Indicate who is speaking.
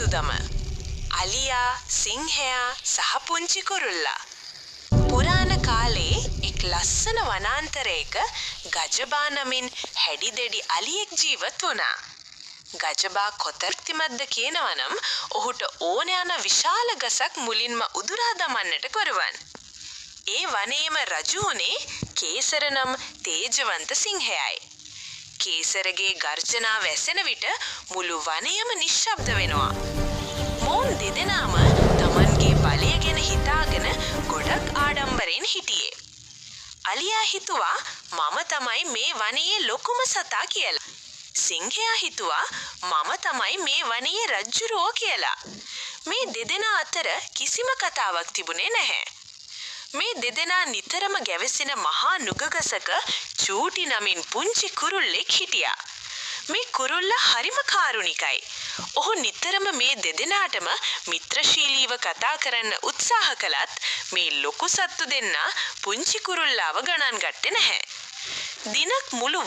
Speaker 1: සතුදම. අලියා, සිංහයා සහ පුංචි කුරුල්ලා. පුරාණ කාලේ එක් ලස්සන වනාන්තරයක ගජබා නමින් හැඩි දෙඩි අලියෙක් ජීවත් වුණා. ගජබා කොතර්තිමත්ද කියනවනම් ඔහුට ඕන යන විශාල ගසක් මුලින්ම උදුරා දමන්නට කොරවන්. ඒ වනයේම රජු වුණේ කේසර නම් තේජවන්ත සිංහයයි. කේසරගේ ගර්ජනාව ඇසෙන විට මුළු වනයම නිශ්ශබ්ද වෙනවා. මොවුන් දෙදෙනාම තමන්ගේ බලය ගැන හිතාගෙන ගොඩක් ආඩම්බරෙන් හිටියේ. අලියා හිතුවා මම තමයි මේ වනයේ ලොකුම සතා කියලා. සිංහයා හිතුවා මම තමයි මේ වනයේ රජ්ජුරුවෝ කියලා. මේ දෙදෙනා අතර කිසිම කතාවක් තිබුණේ නැහැ. මේ දෙදෙනා නිතරම ගැවසෙන මහා නුගගසක චූටි නමින් පුංචි කුරුල්ලෙක් හිටියා. මේ කුරුල්ලා හරිම කාරුණිකයි. ඔහු නිතරම මේ දෙදෙනාටම මිත්‍රශීලීව කතා කරන්න උත්සාහ කළත් මේ ලොකු සත්තු දෙන්නා පුංචි කුරුල්ලාව ගණන් ගත්තේ නැහැ. දිනක් මුළු